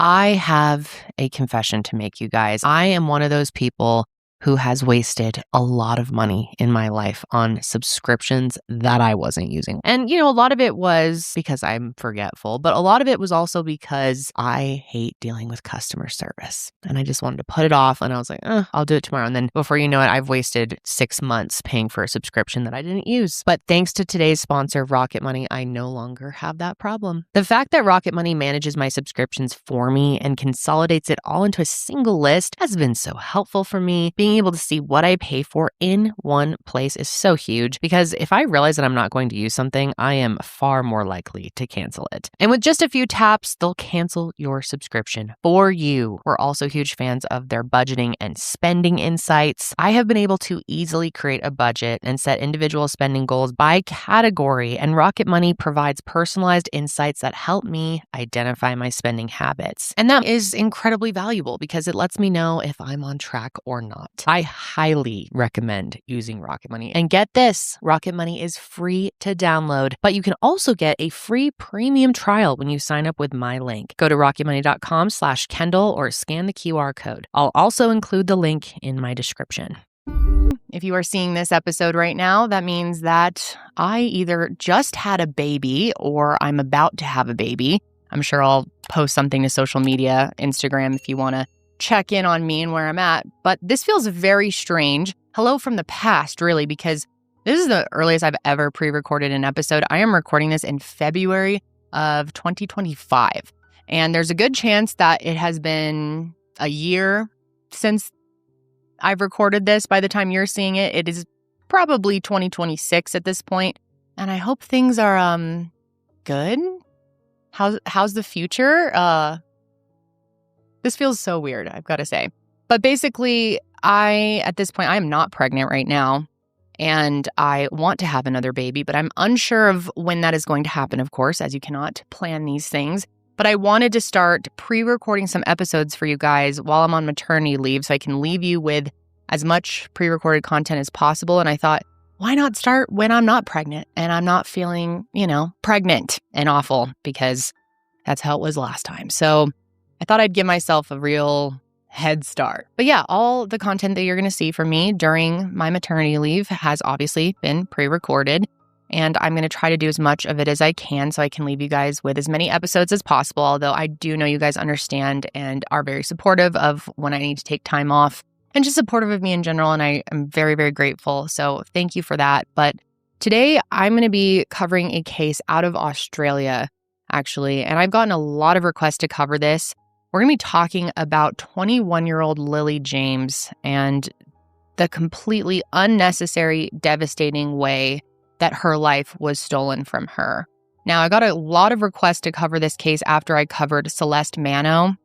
I have a confession to make, you guys. I am one of those people who has wasted a lot of money in my life on subscriptions that I wasn't using. And, a lot of it was because I'm forgetful, but a lot of it was also because I hate dealing with customer service. And I just wanted to put it off. And I was like, I'll do it tomorrow. And then before you know it, I've wasted 6 months paying for a subscription that I didn't use. But thanks to today's sponsor, Rocket Money, I no longer have that problem. The fact that Rocket Money manages my subscriptions for me and consolidates it all into a single list has been so helpful for me. Being able to see what I pay for in one place is so huge, because if I realize that I'm not going to use something, I am far more likely to cancel it. And with just a few taps, they'll cancel your subscription for you. We're also huge fans of their budgeting and spending insights. I have been able to easily create a budget and set individual spending goals by category, and Rocket Money provides personalized insights that help me identify my spending habits. And that is incredibly valuable because it lets me know if I'm on track or not. I highly recommend using Rocket Money. And get this, Rocket Money is free to download, but you can also get a free premium trial when you sign up with my link. Go to rocketmoney.com/Kendall or scan the QR code. I'll also include the link in my description. If you are seeing this episode right now, that means that I either just had a baby or I'm about to have a baby. I'm sure I'll post something to social media, Instagram, if you want to check in on me and where I'm at. But this feels very strange. Hello from the past, really, because this is the earliest I've ever pre-recorded an episode. I am recording this in February of 2025. And there's a good chance that it has been a year since I've recorded this. By the time you're seeing it, it is probably 2026 at this point. And I hope things are good. How's the future? This feels so weird, I've got to say. But basically, at this point, I am not pregnant right now. And I want to have another baby, but I'm unsure of when that is going to happen, of course, as you cannot plan these things. But I wanted to start pre-recording some episodes for you guys while I'm on maternity leave so I can leave you with as much pre-recorded content as possible. And I thought, why not start when I'm not pregnant and I'm not feeling, pregnant and awful, because that's how it was last time. So I thought I'd give myself a real head start. But yeah, all the content that you're going to see from me during my maternity leave has obviously been pre-recorded. And I'm going to try to do as much of it as I can so I can leave you guys with as many episodes as possible. Although I do know you guys understand and are very supportive of when I need to take time off and just supportive of me in general. And I am very, very grateful. So thank you for that. But today I'm going to be covering a case out of Australia, actually. And I've gotten a lot of requests to cover this. We're going to be talking about 21-year-old Lily James and the completely unnecessary, devastating way that her life was stolen from her. Now, I got a lot of requests to cover this case after I covered Celeste Mano.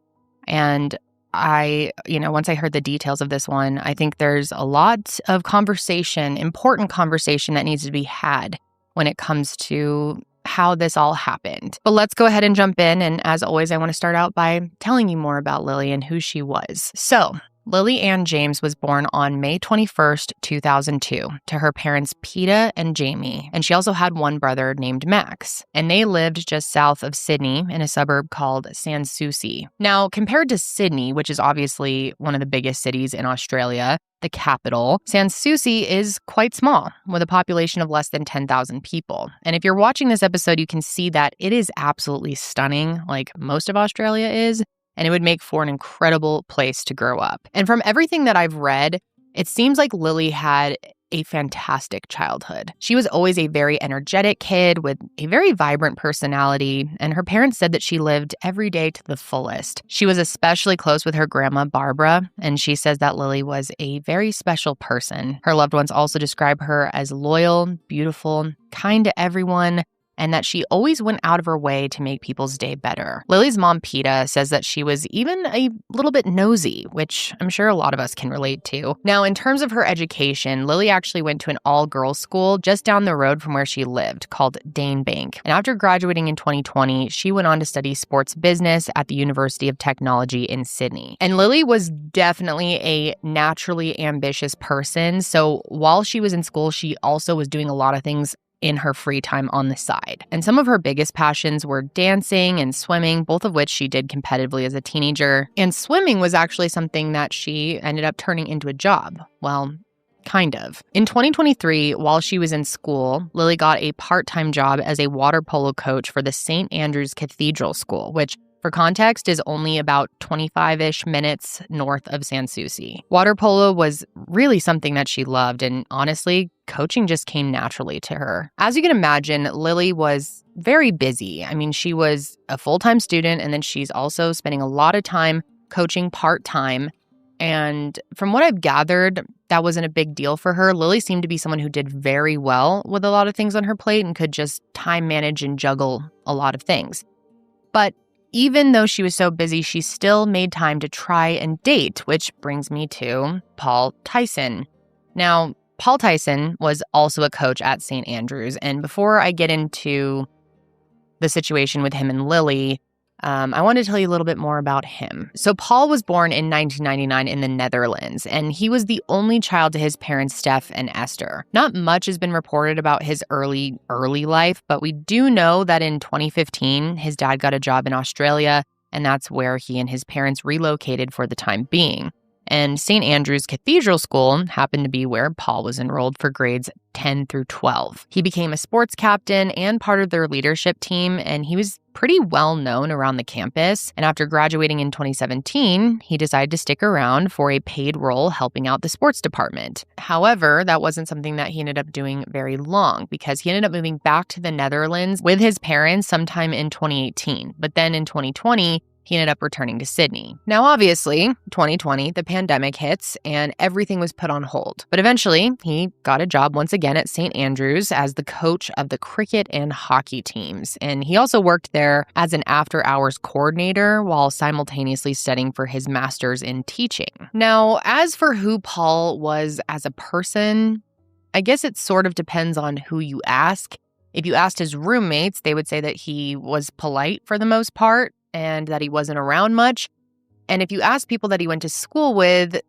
And once I heard the details of this one, I think there's a lot of important conversation that needs to be had when it comes to how this all happened. But let's go ahead and jump in. And as always, I want to start out by telling you more about Lily and who she was. So, Lily Ann James was born on May 21st, 2002, to her parents Peta and Jamie, and she also had one brother named Max, and they lived just south of Sydney in a suburb called Sans Souci. Now, compared to Sydney, which is obviously one of the biggest cities in Australia, the capital, Sans Souci is quite small, with a population of less than 10,000 people. And if you're watching this episode, you can see that it is absolutely stunning, like most of Australia is. And it would make for an incredible place to grow up. And from everything that I've read, it seems like Lily had a fantastic childhood. She was always a very energetic kid with a very vibrant personality, and her parents said that she lived every day to the fullest. She was especially close with her grandma, Barbara, and she says that Lily was a very special person. Her loved ones also describe her as loyal, beautiful, kind to everyone, and that she always went out of her way to make people's day better. Lily's mom, Peta, says that she was even a little bit nosy, which I'm sure a lot of us can relate to. Now, in terms of her education, Lily actually went to an all-girls school just down the road from where she lived, called Danebank. And after graduating in 2020, she went on to study sports business at the University of Technology in Sydney. And Lily was definitely a naturally ambitious person. So while she was in school, she also was doing a lot of things in her free time on the side. And some of her biggest passions were dancing and swimming, both of which she did competitively as a teenager. And swimming was actually something that she ended up turning into a job. Well, kind of. In 2023, while she was in school, Lily got a part-time job as a water polo coach for the St. Andrew's Cathedral School, which, for context, is only about 25-ish minutes north of Sans Souci. Water polo was really something that she loved, and honestly, coaching just came naturally to her. As you can imagine, Lily was very busy. I mean, she was a full-time student, and then she's also spending a lot of time coaching part-time. And from what I've gathered, that wasn't a big deal for her. Lily seemed to be someone who did very well with a lot of things on her plate and could just time manage and juggle a lot of things. But even though she was so busy, she still made time to try and date, which brings me to Paul Tyson. Now, Paul Tyson was also a coach at St. Andrews. And before I get into the situation with him and Lily, I want to tell you a little bit more about him. So Paul was born in 1999 in the Netherlands, and he was the only child to his parents, Steph and Esther. Not much has been reported about his early life, but we do know that in 2015, his dad got a job in Australia, and that's where he and his parents relocated for the time being. And St. Andrew's Cathedral School happened to be where Paul was enrolled for grades 10 through 12. He became a sports captain and part of their leadership team, and he was pretty well known around the campus. And after graduating in 2017, he decided to stick around for a paid role helping out the sports department. However, that wasn't something that he ended up doing very long because he ended up moving back to the Netherlands with his parents sometime in 2018. But then in 2020, he ended up returning to Sydney. Now, obviously, 2020, the pandemic hits and everything was put on hold. But eventually, he got a job once again at St. Andrews as the coach of the cricket and hockey teams. And he also worked there as an after-hours coordinator while simultaneously studying for his master's in teaching. Now, as for who Paul was as a person, I guess it sort of depends on who you ask. If you asked his roommates, they would say that he was polite for the most part, and that he wasn't around much. And if you ask people that he went to school with,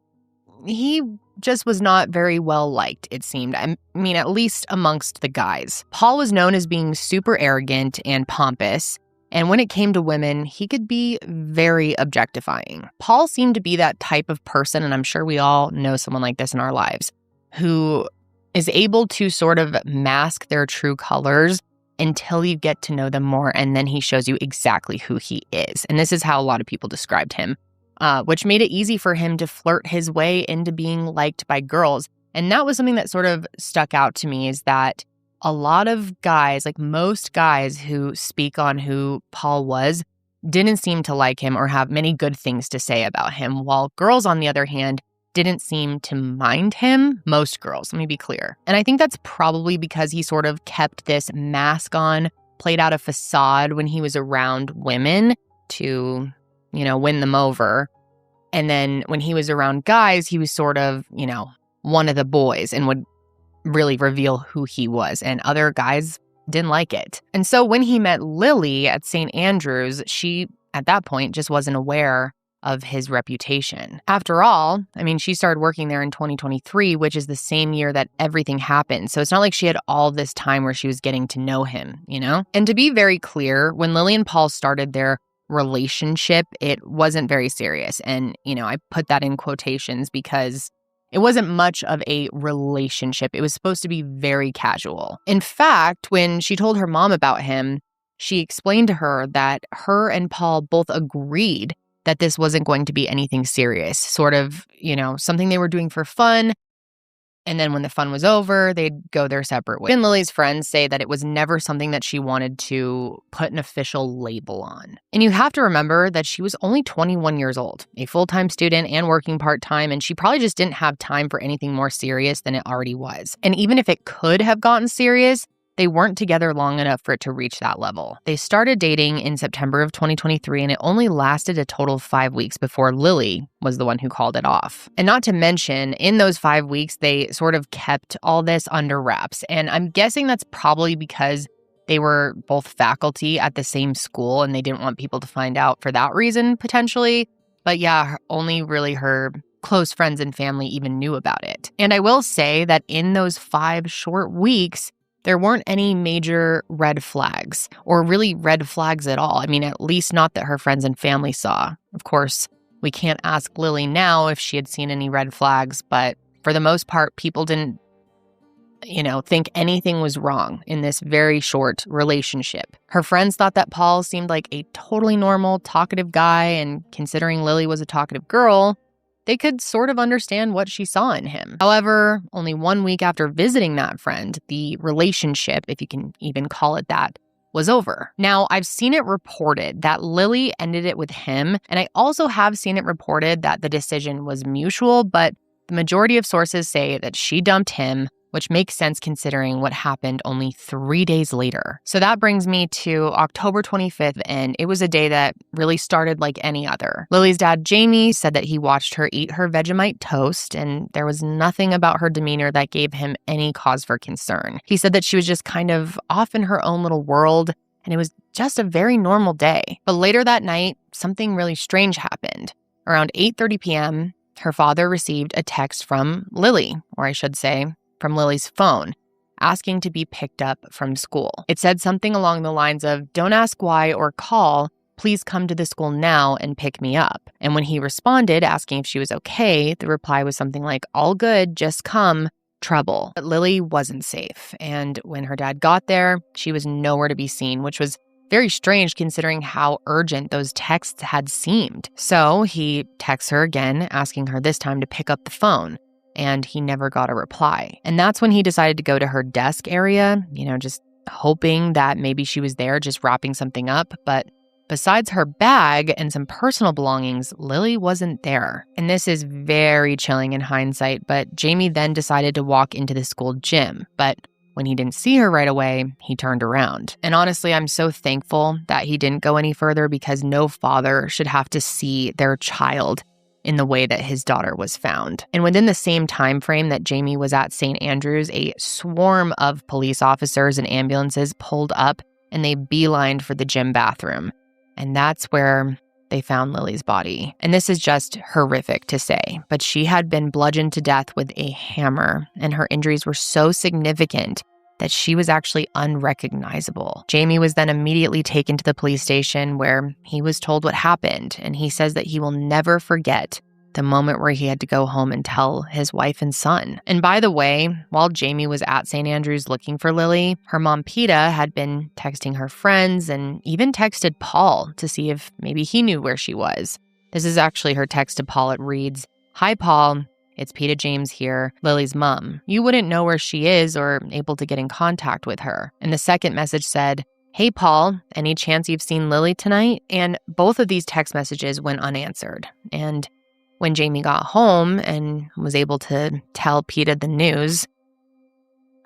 he just was not very well liked, it seemed. I mean, at least amongst the guys. Paul was known as being super arrogant and pompous, and when it came to women, he could be very objectifying. Paul seemed to be that type of person, and I'm sure we all know someone like this in our lives, who is able to sort of mask their true colors until you get to know them more, and then he shows you exactly who he is. And this is how a lot of people described him, which made it easy for him to flirt his way into being liked by girls. And that was something that sort of stuck out to me, is that a lot of guys, like most guys who speak on who Paul was, didn't seem to like him or have many good things to say about him, while girls, on the other hand, didn't seem to mind him. Most girls, let me be clear. And I think that's probably because he sort of kept this mask on, played out a facade when he was around women to, win them over. And then when he was around guys, he was sort of, one of the boys and would really reveal who he was. And other guys didn't like it. And so when he met Lily at St. Andrews, she, at that point, just wasn't aware of his reputation. After all, I mean, she started working there in 2023, which is the same year that everything happened. So it's not like she had all this time where she was getting to know him, And to be very clear, when Lily and Paul started their relationship, it wasn't very serious. And, I put that in quotations because it wasn't much of a relationship. It was supposed to be very casual. In fact, when she told her mom about him, she explained to her that her and Paul both agreed that this wasn't going to be anything serious, sort of, something they were doing for fun. And then when the fun was over, they'd go their separate ways. And Lily's friends say that it was never something that she wanted to put an official label on. And you have to remember that she was only 21 years old, a full-time student and working part-time, and she probably just didn't have time for anything more serious than it already was. And even if it could have gotten serious, they weren't together long enough for it to reach that level. They started dating in September of 2023, and it only lasted a total of 5 weeks before Lily was the one who called it off. And not to mention, in those 5 weeks, they sort of kept all this under wraps. And I'm guessing that's probably because they were both faculty at the same school, and they didn't want people to find out for that reason, potentially. But yeah, only really her close friends and family even knew about it. And I will say that in those 5 short weeks, there weren't any major red flags, or really red flags at all. I mean, at least not that her friends and family saw. Of course, we can't ask Lily now if she had seen any red flags, but for the most part, people didn't think anything was wrong in this very short relationship. Her friends thought that Paul seemed like a totally normal, talkative guy, and considering Lily was a talkative girl, they could sort of understand what she saw in him. However, only 1 week after visiting that friend, the relationship, if you can even call it that, was over. Now, I've seen it reported that Lily ended it with him, and I also have seen it reported that the decision was mutual, but the majority of sources say that she dumped him, which makes sense considering what happened only 3 days later. So that brings me to October 25th, and it was a day that really started like any other. Lily's dad, Jamie, said that he watched her eat her Vegemite toast, and there was nothing about her demeanor that gave him any cause for concern. He said that she was just kind of off in her own little world, and it was just a very normal day. But later that night, something really strange happened. Around 8:30 p.m., her father received a text from Lily, or I should say, from Lily's phone, asking to be picked up from school. It said something along the lines of, "Don't ask why or call, please come to the school now and pick me up." And when he responded asking if she was okay, the reply was something like, "All good, just come, trouble." But Lily wasn't safe, and when her dad got there, she was nowhere to be seen, which was very strange considering how urgent those texts had seemed. So he texts her again, asking her this time to pick up the phone, and he never got a reply. And that's when he decided to go to her desk area, just hoping that maybe she was there just wrapping something up. But besides her bag and some personal belongings, Lily wasn't there. And this is very chilling in hindsight, but Jamie then decided to walk into the school gym. But when he didn't see her right away, he turned around. And honestly, I'm so thankful that he didn't go any further, because no father should have to see their child in the way that his daughter was found. And within the same time frame that Jamie was at St. Andrews, a swarm of police officers and ambulances pulled up, and they beelined for the gym bathroom. And that's where they found Lily's body. And this is just horrific to say, but she had been bludgeoned to death with a hammer, and her injuries were so significant that she was actually unrecognizable. Jamie was then immediately taken to the police station, where he was told what happened, and he says that he will never forget the moment where he had to go home and tell his wife and son. And by the way, while Jamie was at St. Andrews looking for Lily, her mom, Peta, had been texting her friends and even texted Paul to see if maybe he knew where she was. This is actually her text to Paul. It reads, "Hi, Paul. It's Peta James here, Lily's mom. You wouldn't know where she is or able to get in contact with her." And the second message said, "Hey, Paul, any chance you've seen Lily tonight?" And both of these text messages went unanswered. And when Jamie got home and was able to tell Peta the news,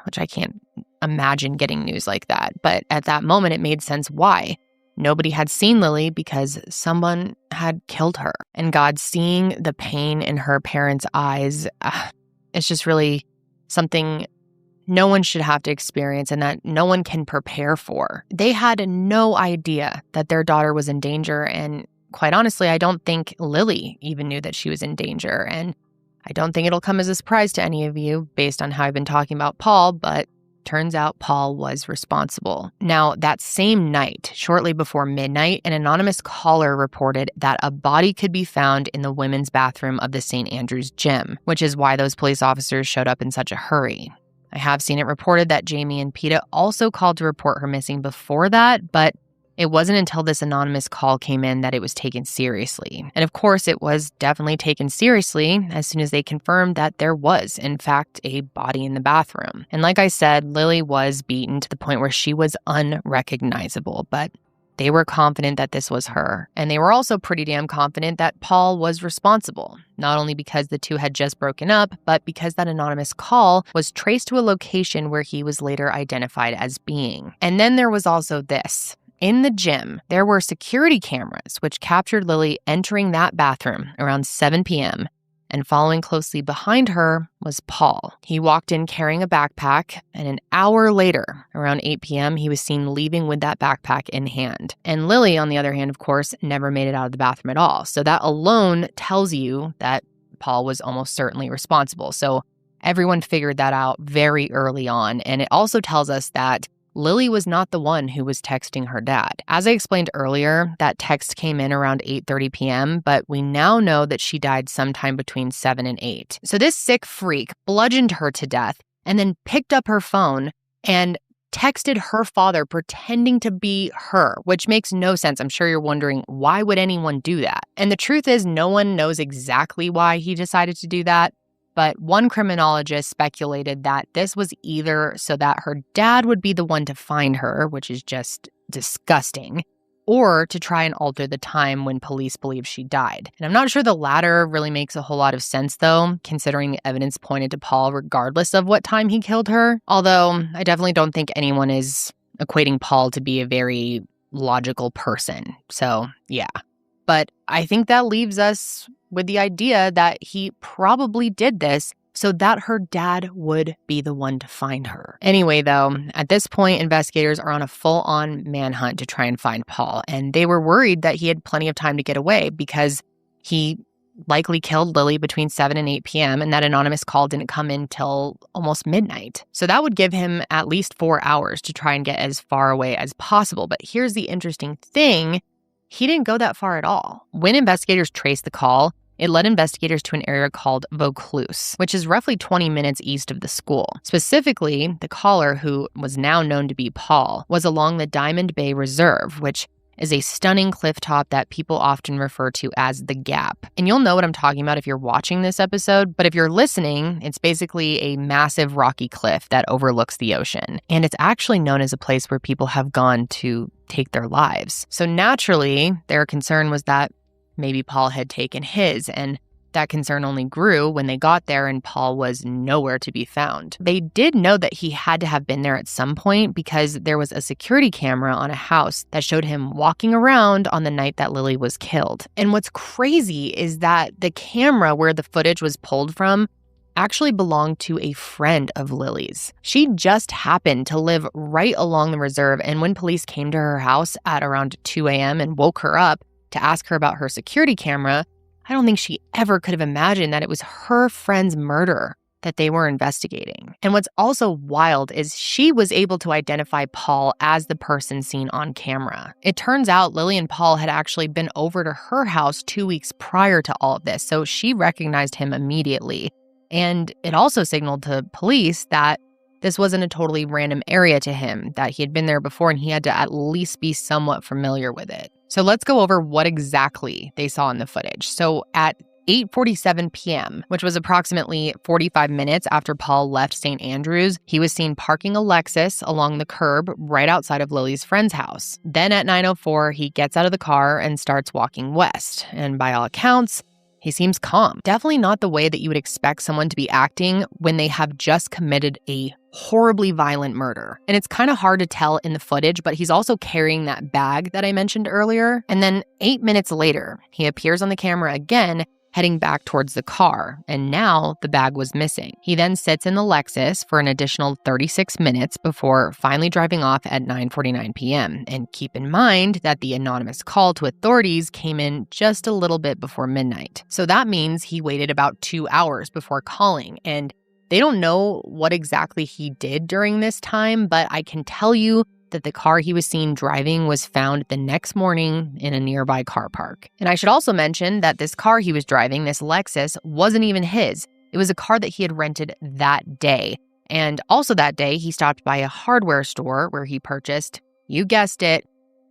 which I can't imagine getting news like that, but at that moment it made sense why. Nobody had seen Lily because someone had killed her. And God, seeing the pain in her parents' eyes, it's just really something no one should have to experience and that no one can prepare for. They had no idea that their daughter was in danger, and quite honestly, I don't think Lily even knew that she was in danger. And I don't think it'll come as a surprise to any of you based on how I've been talking about Paul, but turns out Paul was responsible. Now, that same night, shortly before midnight, an anonymous caller reported that a body could be found in the women's bathroom of the St. Andrews gym, which is why those police officers showed up in such a hurry. I have seen it reported that Jamie and Peta also called to report her missing before that, but it wasn't until this anonymous call came in that it was taken seriously. And of course, it was definitely taken seriously as soon as they confirmed that there was, in fact, a body in the bathroom. And like I said, Lily was beaten to the point where she was unrecognizable, but they were confident that this was her. And they were also pretty damn confident that Paul was responsible, not only because the two had just broken up, but because that anonymous call was traced to a location where he was later identified as being. And then there was also this. In the gym, there were security cameras which captured Lily entering that bathroom around 7 p.m., and following closely behind her was Paul. He walked in carrying a backpack, and an hour later, around 8 p.m., he was seen leaving with that backpack in hand. And Lily, on the other hand, of course, never made it out of the bathroom at all. So that alone tells you that Paul was almost certainly responsible. So Everyone figured that out very early on, and it also tells us that Lily was not the one who was texting her dad. As I explained earlier, that text came in around 8:30 p.m., but we now know that she died sometime between 7 and 8. So this sick freak bludgeoned her to death and then picked up her phone and texted her father pretending to be her, which makes no sense. I'm sure you're wondering, why would anyone do that? And the truth is, no one knows exactly why he decided to do that. But one criminologist speculated that this was either so that her dad would be the one to find her, which is just disgusting, or to try and alter the time when police believe she died. And I'm not sure the latter really makes a whole lot of sense, though, considering the evidence pointed to Paul regardless of what time he killed her. Although I definitely don't think anyone is equating Paul to be a very logical person. So, yeah. But I think that leaves us with the idea that he probably did this so that her dad would be the one to find her. Anyway, though, at this point, investigators are on a full-on manhunt to try and find Paul, and they were worried that he had plenty of time to get away because he likely killed Lily between 7 and 8 p.m., and that anonymous call didn't come in till almost midnight. So that would give him at least 4 hours to try and get as far away as possible. But here's the interesting thing. He didn't go that far at all. When investigators traced the call, it led investigators to an area called Vaucluse, which is roughly 20 minutes east of the school. Specifically, the caller, who was now known to be Paul, was along the Diamond Bay Reserve, which is a stunning clifftop that people often refer to as the Gap. And you'll know what I'm talking about if you're watching this episode, but if you're listening, it's basically a massive rocky cliff that overlooks the ocean. And it's actually known as a place where people have gone to take their lives. So naturally, their concern was that maybe Paul had taken his, and that concern only grew when they got there and Paul was nowhere to be found. They did know that he had to have been there at some point because there was a security camera on a house that showed him walking around on the night that Lily was killed. And what's crazy is that the camera where the footage was pulled from actually belonged to a friend of Lily's. She just happened to live right along the reserve, and when police came to her house at around 2 a.m. and woke her up to ask her about her security camera, I don't think she ever could have imagined that it was her friend's murder that they were investigating. And what's also wild is she was able to identify Paul as the person seen on camera. It turns out Lily and Paul had actually been over to her house 2 weeks prior to all of this, so she recognized him immediately. And it also signaled to police that this wasn't a totally random area to him, that he had been there before and he had to at least be somewhat familiar with it. So let's go over what exactly they saw in the footage. So at 8:47 p.m., which was approximately 45 minutes after Paul left St. Andrews, he was seen parking a Lexus along the curb right outside of Lily's friend's house. Then at 9:04, he gets out of the car and starts walking west. And by all accounts, he seems calm. Definitely not the way that you would expect someone to be acting when they have just committed a horribly violent murder. And it's kind of hard to tell in the footage, but he's also carrying that bag that I mentioned earlier. And then 8 minutes later, he appears on the camera again, heading back towards the car, and now the bag was missing. He then sits in the Lexus for an additional 36 minutes before finally driving off at 9:49 p.m. And keep in mind that the anonymous call to authorities came in just a little bit before midnight. So that means he waited about 2 hours before calling, and they don't know what exactly he did during this time, but I can tell you that the car he was seen driving was found the next morning in a nearby car park. And I should also mention that this car he was driving, this Lexus, wasn't even his. It was a car that he had rented that day. And also that day, he stopped by a hardware store where he purchased, you guessed it,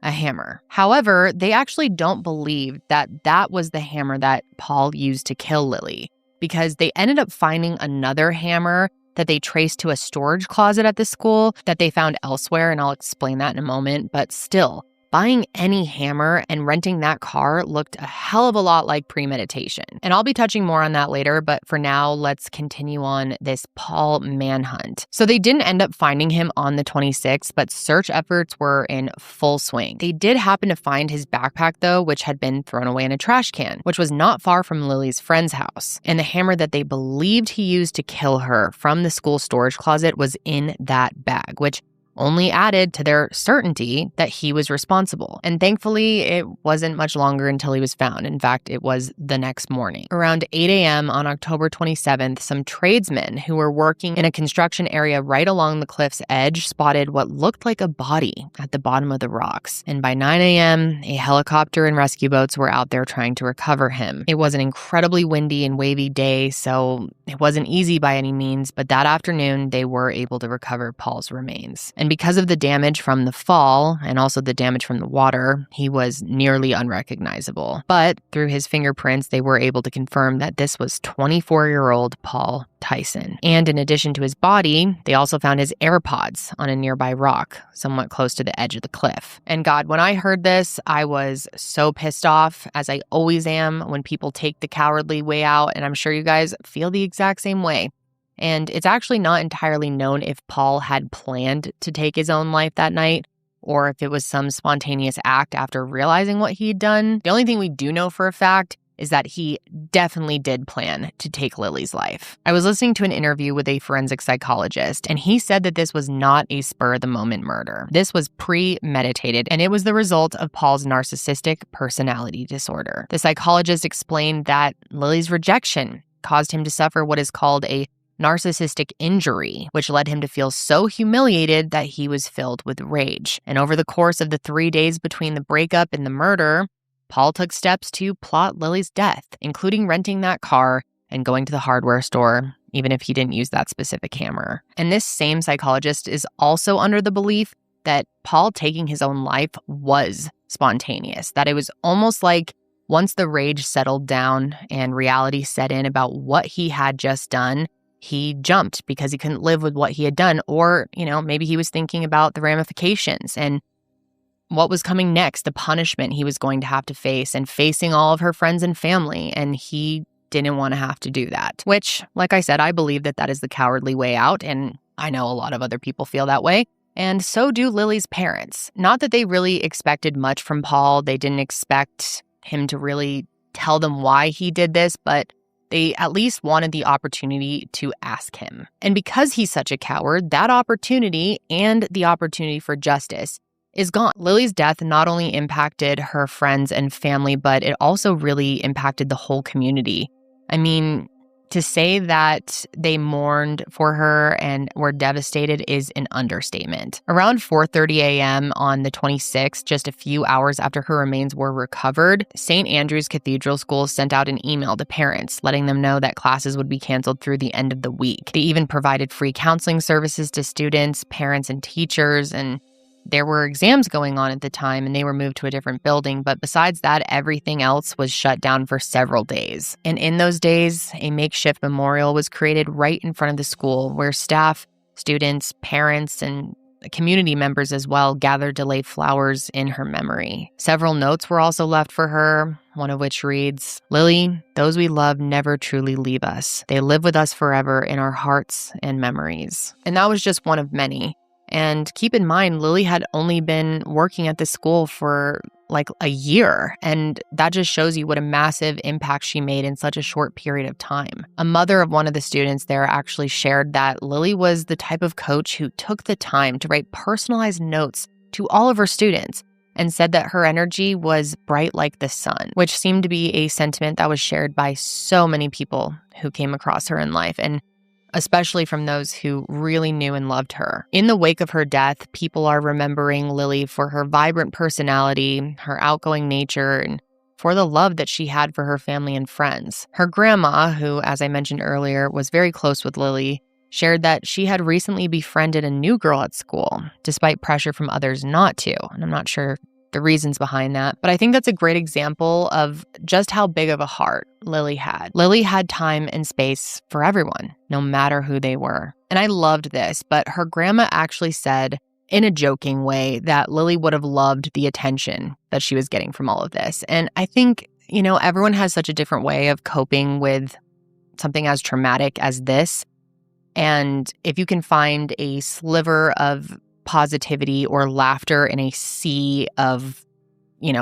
a hammer. However, they actually don't believe that that was the hammer that Paul used to kill Lily, because they ended up finding another hammer that they traced to a storage closet at the school that they found elsewhere, and I'll explain that in a moment. But still, buying any hammer and renting that car looked a hell of a lot like premeditation. And I'll be touching more on that later, but for now, let's continue on this Paul manhunt. So they didn't end up finding him on the 26th, but search efforts were in full swing. They did happen to find his backpack, though, which had been thrown away in a trash can, which was not far from Lily's friend's house. And the hammer that they believed he used to kill her from the school storage closet was in that bag, which only added to their certainty that he was responsible. And thankfully, it wasn't much longer until he was found. In fact, it was the next morning. Around 8 a.m. on October 27th, some tradesmen who were working in a construction area right along the cliff's edge spotted what looked like a body at the bottom of the rocks. And by 9 a.m., a helicopter and rescue boats were out there trying to recover him. It was an incredibly windy and wavy day, so it wasn't easy by any means, but that afternoon, they were able to recover Paul's remains. And because of the damage from the fall and also the damage from the water, he was nearly unrecognizable. But through his fingerprints, they were able to confirm that this was 24-year-old Paul Tyson. And in addition to his body, they also found his AirPods on a nearby rock, somewhat close to the edge of the cliff. And God, when I heard this, I was so pissed off, as I always am when people take the cowardly way out, and I'm sure you guys feel the exact same way. And it's actually not entirely known if Paul had planned to take his own life that night or if it was some spontaneous act after realizing what he'd done. The only thing we do know for a fact is that he definitely did plan to take Lily's life. I was listening to an interview with a forensic psychologist, and he said that this was not a spur-of-the-moment murder. This was premeditated, and it was the result of Paul's narcissistic personality disorder. The psychologist explained that Lily's rejection caused him to suffer what is called a narcissistic injury, which led him to feel so humiliated that he was filled with rage. And over the course of the 3 days between the breakup and the murder, Paul took steps to plot Lily's death, including renting that car and going to the hardware store, even if he didn't use that specific hammer. And this same psychologist is also under the belief that Paul taking his own life was spontaneous, that it was almost like once the rage settled down and reality set in about what he had just done, he jumped because he couldn't live with what he had done. Or, maybe he was thinking about the ramifications and what was coming next, the punishment he was going to have to face and facing all of her friends and family. And he didn't want to have to do that, which, like I said, I believe that that is the cowardly way out. And I know a lot of other people feel that way. And so do Lily's parents. Not that they really expected much from Paul. They didn't expect him to really tell them why he did this, but they at least wanted the opportunity to ask him. And because he's such a coward, that opportunity and the opportunity for justice is gone. Lily's death not only impacted her friends and family, but it also really impacted the whole community. I mean, to say that they mourned for her and were devastated is an understatement. Around 4:30 a.m. on the 26th, just a few hours after her remains were recovered, St. Andrew's Cathedral School sent out an email to parents letting them know that classes would be canceled through the end of the week. They even provided free counseling services to students, parents, and teachers, and there were exams going on at the time and they were moved to a different building, but besides that, everything else was shut down for several days. And in those days, a makeshift memorial was created right in front of the school where staff, students, parents, and community members as well gathered to lay flowers in her memory. Several notes were also left for her, one of which reads, "Lily, those we love never truly leave us. They live with us forever in our hearts and memories." And that was just one of many. And keep in mind, Lily had only been working at this school for like a year, and that just shows you what a massive impact she made in such a short period of time. A mother of one of the students there actually shared that Lily was the type of coach who took the time to write personalized notes to all of her students and said that her energy was bright like the sun, which seemed to be a sentiment that was shared by so many people who came across her in life, and especially from those who really knew and loved her. In the wake of her death, people are remembering Lily for her vibrant personality, her outgoing nature, and for the love that she had for her family and friends. Her grandma, who, as I mentioned earlier, was very close with Lily, shared that she had recently befriended a new girl at school, despite pressure from others not to. And I'm not sure the reasons behind that, but I think that's a great example of just how big of a heart Lily had. Lily had time and space for everyone, no matter who they were. And I loved this, but her grandma actually said in a joking way that Lily would have loved the attention that she was getting from all of this. And I think, everyone has such a different way of coping with something as traumatic as this. And if you can find a sliver of positivity or laughter in a sea of,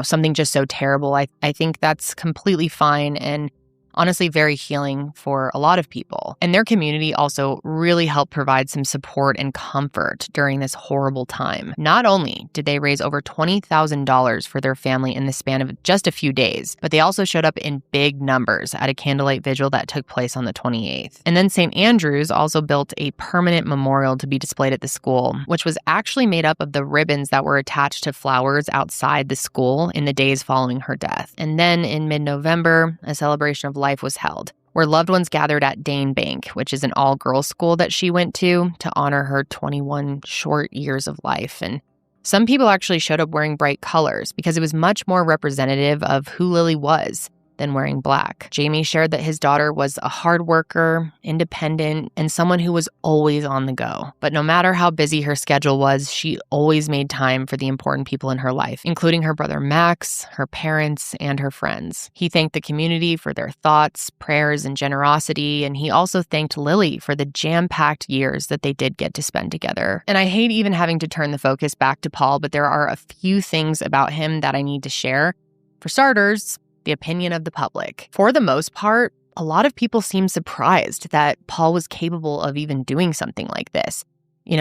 something just so terrible, I think that's completely fine. And Honestly, very healing for a lot of people. And their community also really helped provide some support and comfort during this horrible time. Not only did they raise over $20,000 for their family in the span of just a few days, but they also showed up in big numbers at a candlelight vigil that took place on the 28th. And then St. Andrew's also built a permanent memorial to be displayed at the school, which was actually made up of the ribbons that were attached to flowers outside the school in the days following her death. And then in mid-November, a celebration of life was held, where loved ones gathered at Dane Bank, which is an all-girls school that she went to honor her 21 short years of life. And some people actually showed up wearing bright colors because it was much more representative of who Lily was than wearing black. Jamie shared that his daughter was a hard worker, independent, and someone who was always on the go. But no matter how busy her schedule was, she always made time for the important people in her life, including her brother Max, her parents, and her friends. He thanked the community for their thoughts, prayers, and generosity, and he also thanked Lily for the jam-packed years that they did get to spend together. And I hate even having to turn the focus back to Paul, but there are a few things about him that I need to share. For starters, the opinion of the public. For the most part, a lot of people seem surprised that Paul was capable of even doing something like this.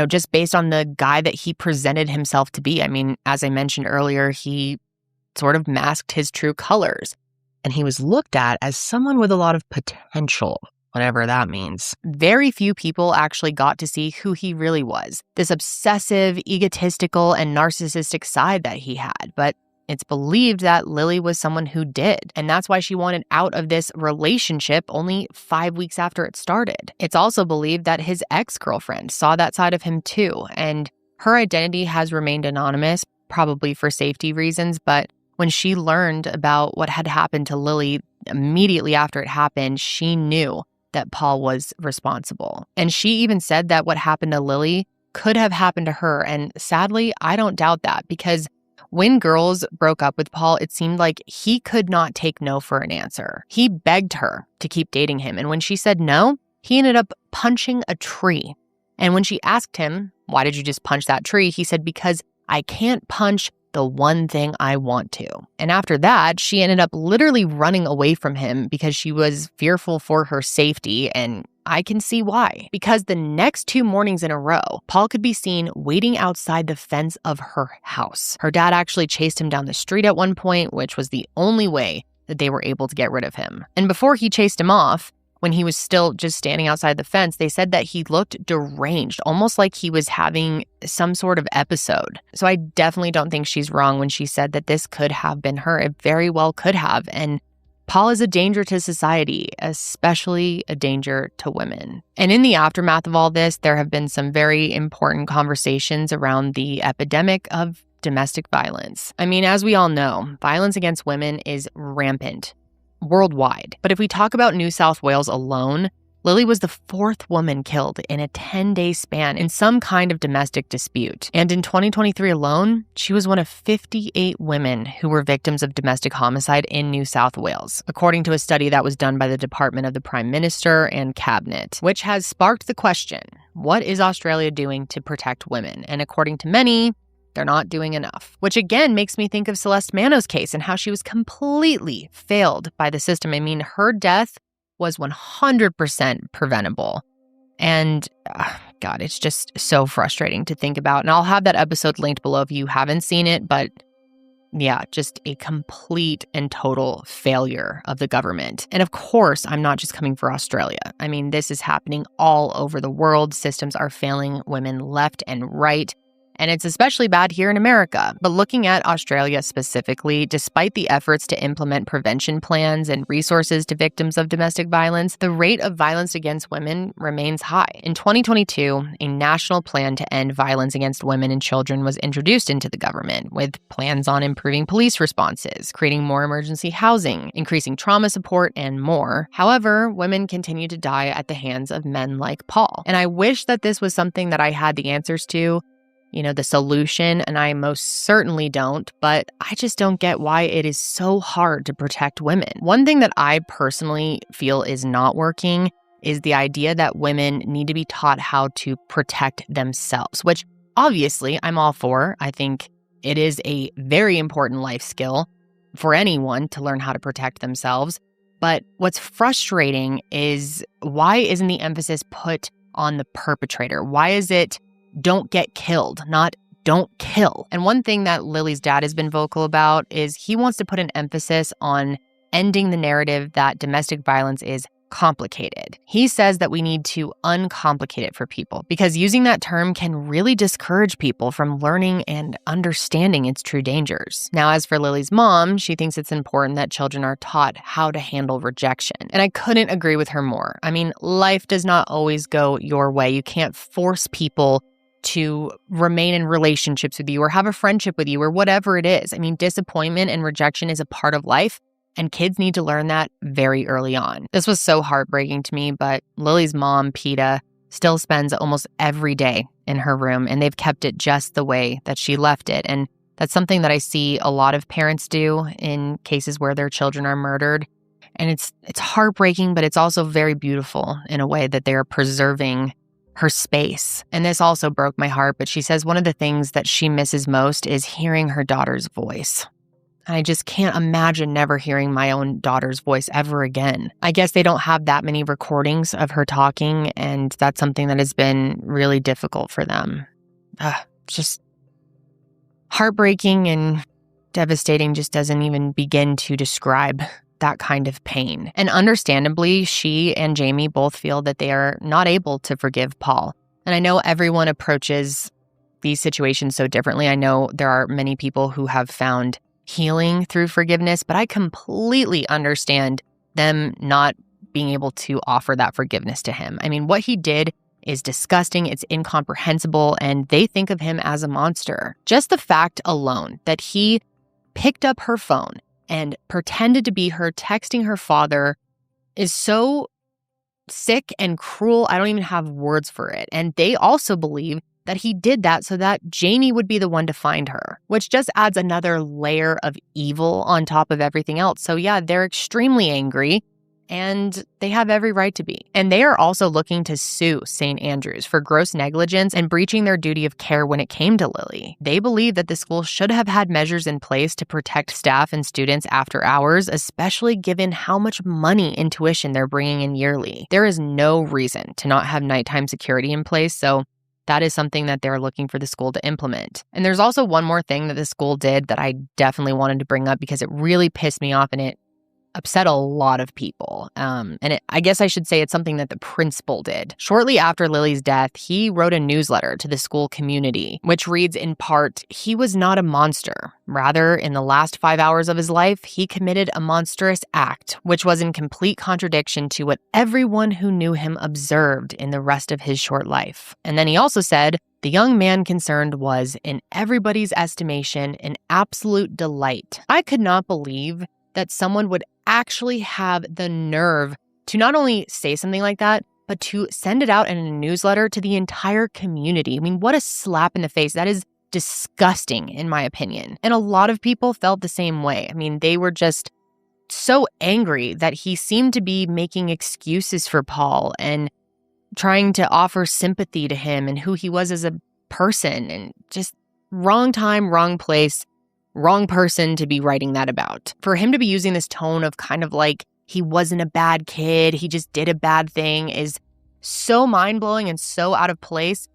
Just based on the guy that he presented himself to be. I mean, as I mentioned earlier, he sort of masked his true colors. And he was looked at as someone with a lot of potential, whatever that means. Very few people actually got to see who he really was. This obsessive, egotistical, and narcissistic side that he had. But it's believed that Lily was someone who did, and that's why she wanted out of this relationship only 5 weeks after it started. It's also believed that his ex-girlfriend saw that side of him too, and her identity has remained anonymous, probably for safety reasons, but when she learned about what had happened to Lily immediately after it happened, she knew that Paul was responsible. And she even said that what happened to Lily could have happened to her, and sadly, I don't doubt that, because when girls broke up with Paul, it seemed like he could not take no for an answer. He begged her to keep dating him, and when she said no, he ended up punching a tree. And when she asked him, "Why did you just punch that tree?" he said, "Because I can't punch the one thing I want to." And after that, she ended up literally running away from him because she was fearful for her safety, and I can see why. Because the next 2 mornings in a row, Paul could be seen waiting outside the fence of her house. Her dad actually chased him down the street at one point, which was the only way that they were able to get rid of him. And before he chased him off, when he was still just standing outside the fence, they said that he looked deranged, almost like he was having some sort of episode. So I definitely don't think she's wrong when she said that this could have been her. It very well could have. And Paul is a danger to society, especially a danger to women. And in the aftermath of all this, there have been some very important conversations around the epidemic of domestic violence. I mean, as we all know, violence against women is rampant worldwide. But if we talk about New South Wales alone, Lily was the 4th woman killed in a 10-day span in some kind of domestic dispute. And in 2023 alone, she was one of 58 women who were victims of domestic homicide in New South Wales, according to a study that was done by the Department of the Prime Minister and Cabinet, which has sparked the question, what is Australia doing to protect women? And according to many, they're not doing enough. Which again makes me think of Celeste Mano's case and how she was completely failed by the system. I mean, her death was 100% preventable. And God, it's just so frustrating to think about. And I'll have that episode linked below if you haven't seen it. But yeah, just a complete and total failure of the government. And of course, I'm not just coming for Australia. I mean, this is happening all over the world. Systems are failing women left and right. And it's especially bad here in America. But looking at Australia specifically, despite the efforts to implement prevention plans and resources to victims of domestic violence, the rate of violence against women remains high. In 2022, a national plan to end violence against women and children was introduced into the government, with plans on improving police responses, creating more emergency housing, increasing trauma support, and more. However, women continue to die at the hands of men like Paul. And I wish that this was something that I had the answers to, the solution, and I most certainly don't, but I just don't get why it is so hard to protect women. One thing that I personally feel is not working is the idea that women need to be taught how to protect themselves, which obviously I'm all for. I think it is a very important life skill for anyone to learn how to protect themselves. But what's frustrating is, why isn't the emphasis put on the perpetrator? Why is it don't get killed, not don't kill? And one thing that Lily's dad has been vocal about is he wants to put an emphasis on ending the narrative that domestic violence is complicated. He says that we need to uncomplicate it for people, because using that term can really discourage people from learning and understanding its true dangers. Now, as for Lily's mom, she thinks it's important that children are taught how to handle rejection. And I couldn't agree with her more. I mean, life does not always go your way. You can't force people to remain in relationships with you or have a friendship with you or whatever it is. I mean, disappointment and rejection is a part of life, and kids need to learn that very early on. This was so heartbreaking to me, but Lily's mom, Peta, still spends almost every day in her room, and they've kept it just the way that she left it. And that's something that I see a lot of parents do in cases where their children are murdered. And it's heartbreaking, but it's also very beautiful in a way that they are preserving her space. And this also broke my heart, but she says one of the things that she misses most is hearing her daughter's voice. I just can't imagine never hearing my own daughter's voice ever again. I guess they don't have that many recordings of her talking, and that's something that has been really difficult for them. Just heartbreaking and devastating, just doesn't even begin to describe that kind of pain. And understandably, she and Jamie both feel that they are not able to forgive Paul. And I know everyone approaches these situations so differently. I know there are many people who have found healing through forgiveness, but I completely understand them not being able to offer that forgiveness to him. I mean, what he did is disgusting, it's incomprehensible, and they think of him as a monster. Just the fact alone that he picked up her phone and pretended to be her texting her father is so sick and cruel. I don't even have words for it. And they also believe that he did that so that Jamie would be the one to find her, which just adds another layer of evil on top of everything else. So yeah, they're extremely angry, and they have every right to be. And they are also looking to sue St. Andrews for gross negligence and breaching their duty of care when it came to Lily. They believe that the school should have had measures in place to protect staff and students after hours, especially given how much money in tuition they're bringing in yearly. There is no reason to not have nighttime security in place, so that is something that they're looking for the school to implement. And there's also one more thing that the school did that I definitely wanted to bring up because it really pissed me off and it upset a lot of people. I guess I should say it's something that the principal did. Shortly after Lily's death, he wrote a newsletter to the school community, which reads in part, "He was not a monster. Rather, in the last 5 hours of his life, he committed a monstrous act, which was in complete contradiction to what everyone who knew him observed in the rest of his short life." And then he also said, "The young man concerned was, in everybody's estimation, an absolute delight." I could not believe that someone would actually have the nerve to not only say something like that, but to send it out in a newsletter to the entire community. I mean, what a slap in the face. That is disgusting, in my opinion. And a lot of people felt the same way. I mean, they were just so angry that he seemed to be making excuses for Paul and trying to offer sympathy to him and who he was as a person, and just wrong time, wrong place, wrong person to be writing that about. For him to be using this tone of kind of like he wasn't a bad kid, he just did a bad thing, is so mind-blowing and so out of place.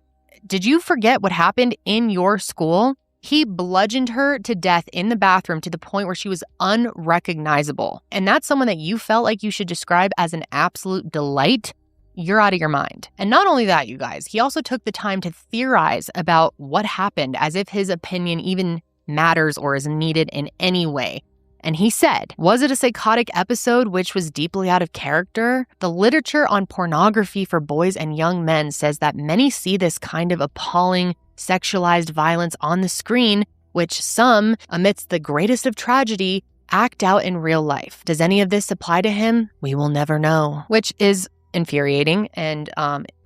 Did you forget what happened in your school? He bludgeoned her to death in the bathroom to the point where she was unrecognizable. And that's someone that you felt like you should describe as an absolute delight? You're out of your mind. And not only that, you guys, he also took the time to theorize about what happened as if his opinion even matters or is needed in any way. And he said, was it a psychotic episode which was deeply out of character? The literature on pornography for boys and young men says that many see this kind of appalling sexualized violence on the screen, which some, amidst the greatest of tragedy, act out in real life. Does any of this apply to him? We will never know. Which is infuriating and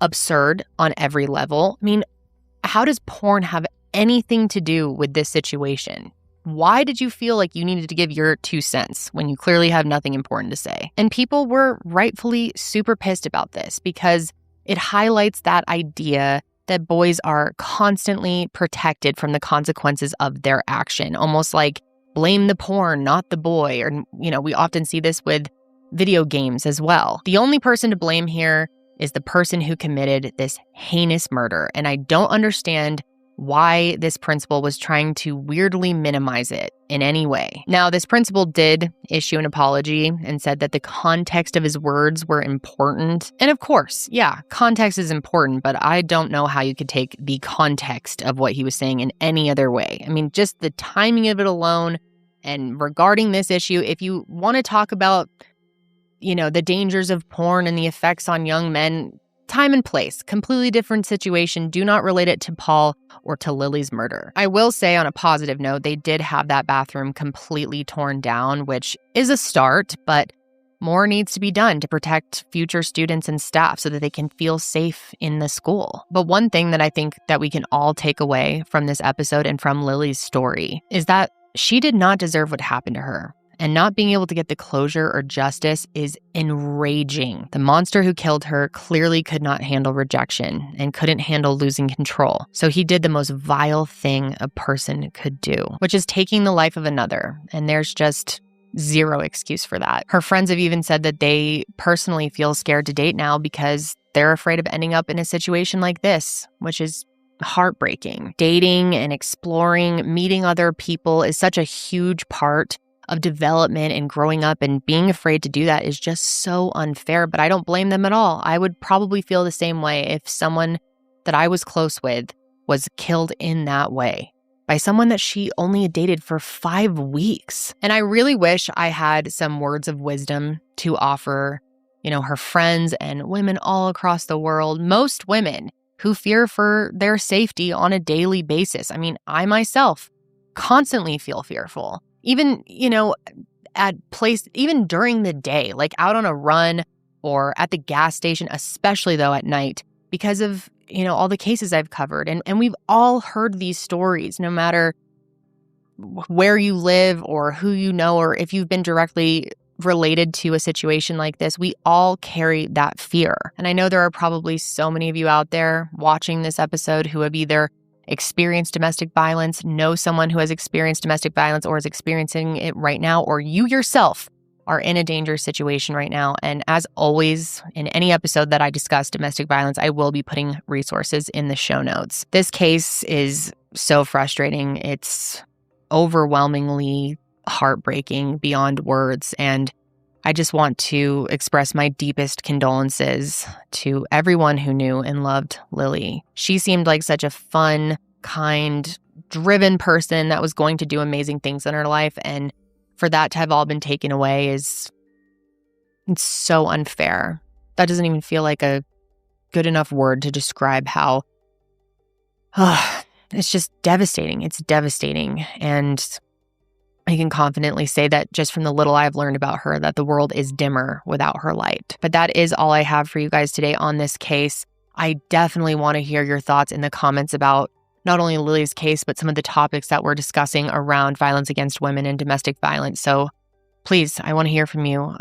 absurd on every level. I mean, how does porn have anything to do with this situation? Why did you feel like you needed to give your 2 cents when you clearly have nothing important to say? And people were rightfully super pissed about this because it highlights that idea that boys are constantly protected from the consequences of their action, almost like blame the porn, not the boy. Or, we often see this with video games as well. The only person to blame here is the person who committed this heinous murder, and I don't understand why this principal was trying to weirdly minimize it in any way. Now, this principal did issue an apology and said that the context of his words were important. And of course, yeah, context is important, but I don't know how you could take the context of what he was saying in any other way. I mean, just the timing of it alone. And regarding this issue, if you want to talk about, the dangers of porn and the effects on young men, time and place, completely different situation. Do not relate it to Paul or to Lily's murder. I will say on a positive note, they did have that bathroom completely torn down, which is a start, but more needs to be done to protect future students and staff so that they can feel safe in the school. But one thing that I think that we can all take away from this episode and from Lily's story is that she did not deserve what happened to her. And not being able to get the closure or justice is enraging. The monster who killed her clearly could not handle rejection and couldn't handle losing control. So he did the most vile thing a person could do, which is taking the life of another. And there's just zero excuse for that. Her friends have even said that they personally feel scared to date now because they're afraid of ending up in a situation like this, which is heartbreaking. Dating and exploring, meeting other people is such a huge part of development and growing up, and being afraid to do that is just so unfair, but I don't blame them at all. I would probably feel the same way if someone that I was close with was killed in that way by someone that she only dated for 5 weeks. And I really wish I had some words of wisdom to offer, her friends and women all across the world, most women who fear for their safety on a daily basis. I mean, I myself constantly feel fearful. Even, even during the day, like out on a run or at the gas station, especially though at night, because of, all the cases I've covered. And we've all heard these stories, no matter where you live or who you know, or if you've been directly related to a situation like this, we all carry that fear. And I know there are probably so many of you out there watching this episode who have either experienced domestic violence, know someone who has experienced domestic violence or is experiencing it right now, or you yourself are in a dangerous situation right now. And as always, in any episode that I discuss domestic violence, I will be putting resources in the show notes. This case is so frustrating. It's overwhelmingly heartbreaking beyond words. And I just want to express my deepest condolences to everyone who knew and loved Lily. She seemed like such a fun, kind, driven person that was going to do amazing things in her life. And for that to have all been taken away it's so unfair. That doesn't even feel like a good enough word to describe how it's just devastating. It's devastating. And I can confidently say that just from the little I've learned about her, that the world is dimmer without her light. But that is all I have for you guys today on this case. I definitely want to hear your thoughts in the comments about not only Lily's case, but some of the topics that we're discussing around violence against women and domestic violence. So please, I want to hear from you.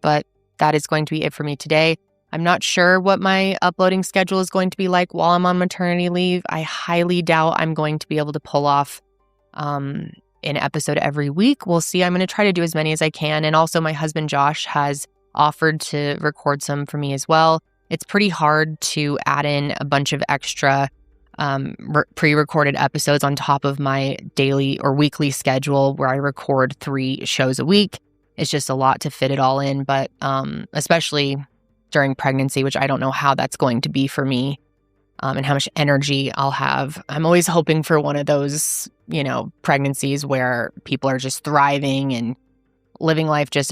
But that is going to be it for me today. I'm not sure what my uploading schedule is going to be like while I'm on maternity leave. I highly doubt I'm going to be able to pull off an episode every week. We'll see. I'm going to try to do as many as I can. And also my husband, Josh, has offered to record some for me as well. It's pretty hard to add in a bunch of extra pre-recorded episodes on top of my daily or weekly schedule where I record 3 shows a week. It's just a lot to fit it all in, but especially during pregnancy, which I don't know how that's going to be for me. And how much energy I'll have. I'm always hoping for one of those, pregnancies where people are just thriving and living life just as